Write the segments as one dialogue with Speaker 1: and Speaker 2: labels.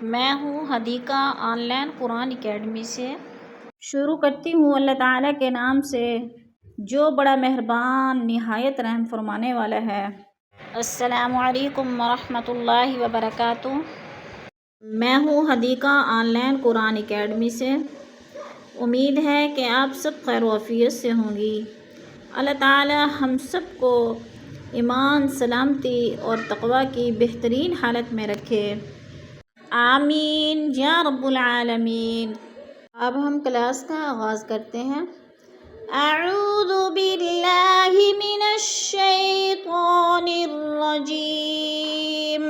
Speaker 1: میں ہوں Hadiqa on line Quran academy سے۔ شروع کرتی ہوں اللہ تعالیٰ کے نام سے جو بڑا مہربان نہایت رحم فرمانے والا ہے۔ السلام علیکم ورحمۃ اللہ وبرکاتہ۔ میں ہوں Hadiqa on line Quran academy سے۔ امید ہے کہ آپ سب خیر و عافیت سے ہوں گی۔ اللہ تعالیٰ ہم سب کو ایمان، سلامتی اور تقوی کی بہترین حالت میں رکھے، آمین یا رب العالمین۔ اب ہم کلاس کا آغاز کرتے ہیں۔ اعوذ باللہ من الشیطان الرجیم،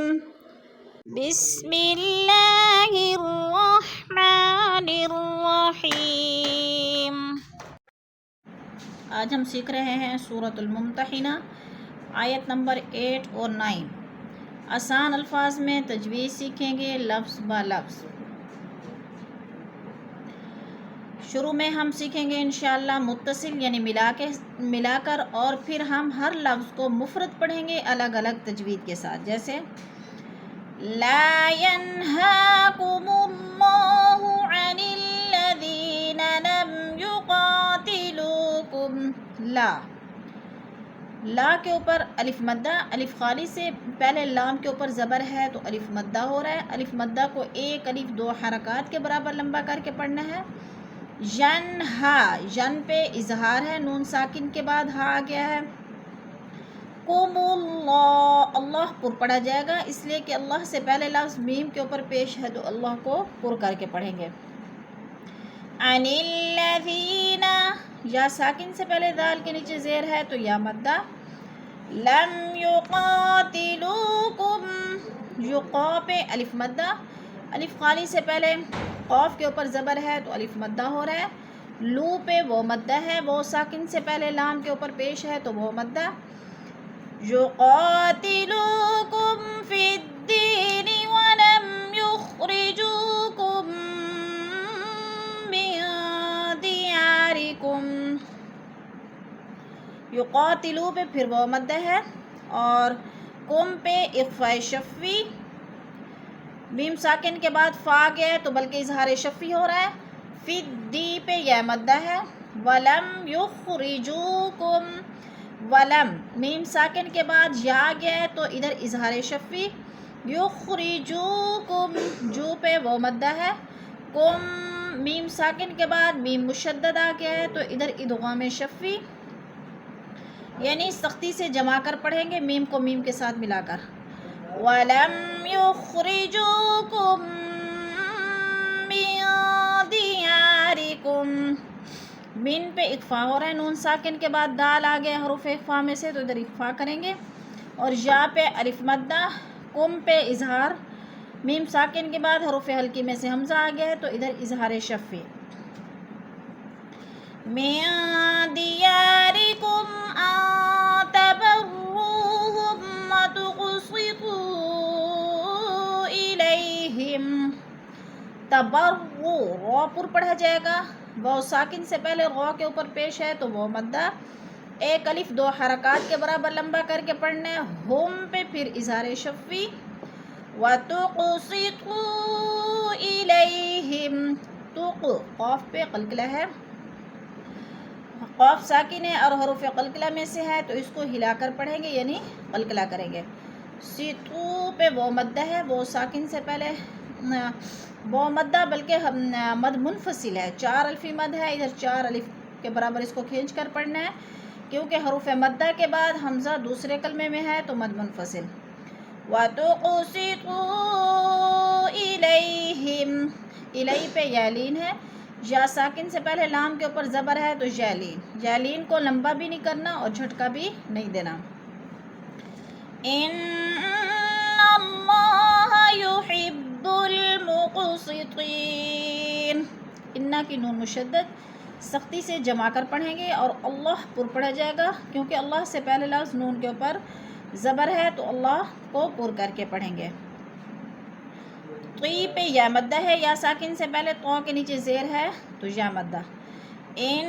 Speaker 1: بسم اللہ الرحمن الرحیم۔ آج ہم سیکھ رہے ہیں سورۃ الممتحنہ، آیت نمبر 8 اور 9۔ آسان الفاظ میں تجویز سیکھیں گے لفظ با لفظ۔ شروع میں ہم سیکھیں گے انشاءاللہ متصل یعنی ملا کر، اور پھر ہم ہر لفظ کو مفرد پڑھیں گے الگ الگ تجوید کے ساتھ، جیسے لا ينهاكم الله عن الذين لم يقاتلوكم۔ لا کے اوپر الف مدہ، الف خالی سے پہلے لام کے اوپر زبر ہے تو الف مدہ ہو رہا ہے۔ الف مدہ کو ایک الف دو حرکات کے برابر لمبا کر کے پڑھنا ہے۔ ینہا، ین پہ اظہار ہے، نون ساکن کے بعد ہا آ گیا ہے۔ قم اللہ، اللہ پر پڑھا جائے گا اس لیے کہ اللہ سے پہلے لفظ میم کے اوپر پیش ہے تو اللہ کو پر کر کے پڑھیں گے۔ عن الذین، یا ساکن سے پہلے دال کے نیچے زیر ہے تو یا مدہ۔ لم یقاتلوکم، یقا پہ الف مدہ، الف خالی سے پہلے قاف کے اوپر زبر ہے تو الف مدہ ہو رہا ہے۔ لو پہ وہ مدہ ہے، وہ ساکن سے پہلے لام کے اوپر پیش ہے تو وہ مدہ۔ یقاتلوکم فی الدین ولم یخرجوکم من دیارکم۔ یقاتلو پہ پھر وہ مدہ ہے، اور کم پہ اخفاء شفوی، میم ساکن کے بعد فا گیا ہے تو بلکہ اظہار شفوی ہو رہا ہے۔ فی الدی پہ یہ مدہ ہے۔ ولم یخرجوکم، ولم میم ساکن کے بعد یا آ گیا ہے تو ادھر اظہار شفوی۔ یخرجوکم، جو پہ وہ مدہ ہے۔ کم میم ساکن کے بعد میم مشدد آ گیا ہے تو ادھر ادغام شفوی، یعنی سختی سے جما کر پڑھیں گے میم کو میم کے ساتھ ملا کر۔ وَلَمْ يُخْرِجُوكُم مِّن دِيَارِكُمْ، من پہ اخفا ہو رہا ہے، نون ساکن کے بعد دال آ گیا حروف اخفا میں سے تو ادھر اخفا کریں گے، اور یا پہ الف مدہ، کم پہ اظہار، میم ساکن کے بعد حروف حلقی میں سے حمزہ آ گیا ہے تو ادھر اظہار شفوی۔ من دیارکم ان تبروهم وتقسطوا الیہم۔ تبرو، رو پر پڑھا جائے گا، وہ ساکن سے پہلے رو کے اوپر پیش ہے تو وہ مدہ، ایک الف دو حرکات کے برابر لمبا کر کے پڑھنا ہے۔ ہم پہ پھر اظہار شفوی۔ وَتُقْسِطُوا إِلَيْهِمْ، تُق قاف پہ قلقلہ ہے، قاف ساکن ہے اور حروف قلقلہ میں سے ہے تو اس کو ہلا کر پڑھیں گے یعنی قلقلہ کریں گے۔ سیتو پہ وہ مدہ ہے، وہ ساکن سے پہلے وہ مدہ بلکہ مد منفصل ہے، چار الفی مد ہے، ادھر چار الف کے برابر اس کو کھینچ کر پڑھنا ہے کیونکہ حروف مدہ کے بعد حمزہ دوسرے کلمے میں ہے تو مد منفصل۔ وَتُقْسِطُوا إِلَيْهِمْ، الی پہ یالین ہے، یا ساکن سے پہلے لام کے اوپر زبر ہے تو یالین، یالین کو لمبا بھی نہیں کرنا اور جھٹکا بھی نہیں دینا۔ ان اللہ یحب المقسطین، انہ کی نون مشدد، سختی سے جما کر پڑھیں گے اور اللہ پر پڑھا جائے گا کیونکہ اللہ سے پہلے لفظ نون کے اوپر زبر ہے تو اللہ کو پر کر کے پڑھیں گے۔ طی پہ یا مدہ ہے، یا ساکن سے پہلے تو کے نیچے زیر ہے تو یا مدہ۔ ان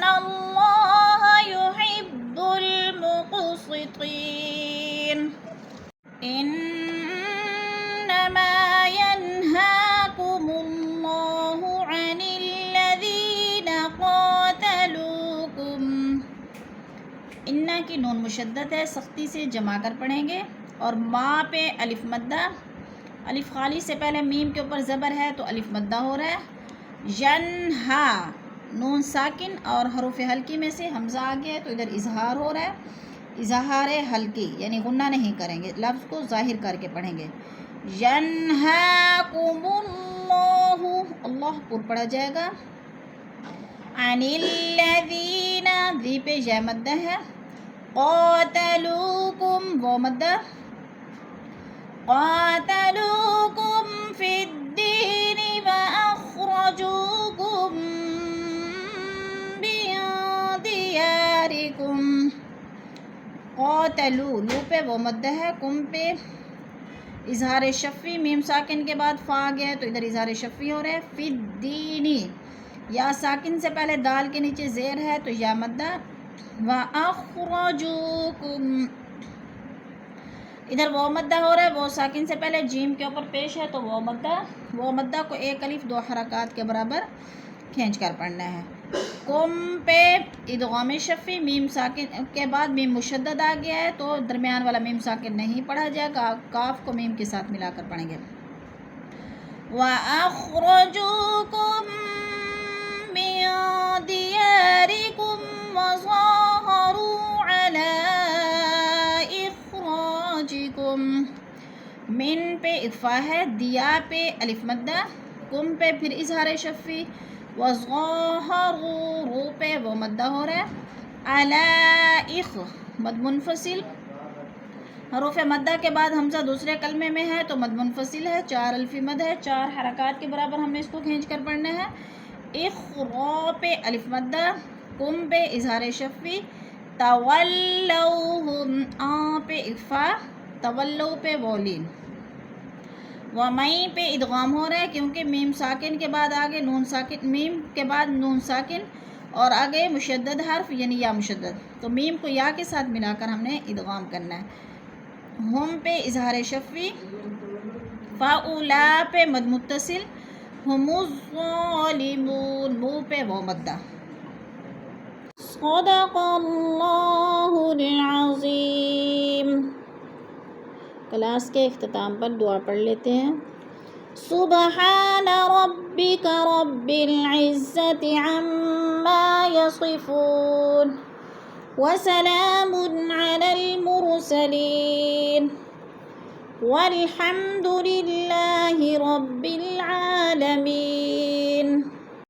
Speaker 1: اللہ یحب المقسطین۔ انما کی نون مشدد ہے، سختی سے جما کر پڑھیں گے. اور ما پہ الف مدہ، الف خالی سے پہلے میم کے اوپر زبر ہے تو الف مدہ ہو رہا ہے. ینہا نون ساکن اور حروف حلقی میں سے حمزہ آ گیا ہے تو ادھر اظہار ہو رہا ہے، اظہار حلقی یعنی غنہ نہیں کریں گے، لفظ کو ظاہر کر کے پڑھیں گے. ینہاکم اللہ، اللہ پر پڑھا جائے گا. عن الذین، ذی پہ یا مدہ ہے. قاتلوکم وہ مدہ. قاتلوکم فی الدین وأخرجوکم من دیارکم. قاتلو، لو پہ وہ مدہ ہے، کم پہ اظہار شفی، میم ساکن کے بعد فا آ گیا ہے تو ادھر اظہار شفی ہو رہا ہے. فی الدینی، یا ساکن سے پہلے دال کے نیچے زیر ہے تو یا مدہ. وَأَخْرَجُوكُمْ، ادھر وہ مدہ ہو رہا ہے، وہ ساکن سے پہلے جیم کے اوپر پیش ہے تو وہ مدہ کو ایک الف دو حرکات کے برابر کھینچ کر پڑھنا ہے. کم پہ ادغام شفی، میم ساکن کے بعد میم مشدد آ گیا ہے تو درمیان والا میم ساکن نہیں پڑھا جائے گا، کاف کو میم کے ساتھ ملا کر پڑھیں گے. وَأَخْرَجُوكُم مِّن دِيَارِكُمْ وَظَاهَرُوا عَلَىٰ إِخْرَاجِكُمْ. من پہ اخفا ہے، دیا پہ الف مدہ، کم پہ پھر اظہار شفی، وَظَاهَرُوا رو پہ وہ مدہ ہو رہا ہے. عَلَىٰ اخ مد منفصل، حروف مدہ کے بعد حمزہ دوسرے کلمے میں ہے تو مد منفصل ہے، 4 الفی مد ہے، 4 حرکات کے برابر ہم نے اس کو کھینچ کر پڑھنا ہے. اخرا پہ الف مدہ، کم پہ اظہار شفی. تولوہم، آ پہ اخفا، تولو پہ وولین. ومئی پہ ادغام ہو رہا ہے کیونکہ میم ساکن کے بعد آگے نون ساکن، میم کے بعد نون ساکن اور آگے مشدد حرف یعنی یا مشدد، تو میم کو یا کے ساتھ ملا کر ہم نے ادغام کرنا ہے. ہم پہ اظہار شفی. فاولا پہ مد متصل. ہم الظالمون، مو پہ وہ مدہ. صدق اللہ العظیم. کلاس کے اختتام پر دعا پڑھ لیتے ہیں. سبحان ربک رب العزت عما یصفون وسلام علی المرسلین والحمد للہ رب العالمین.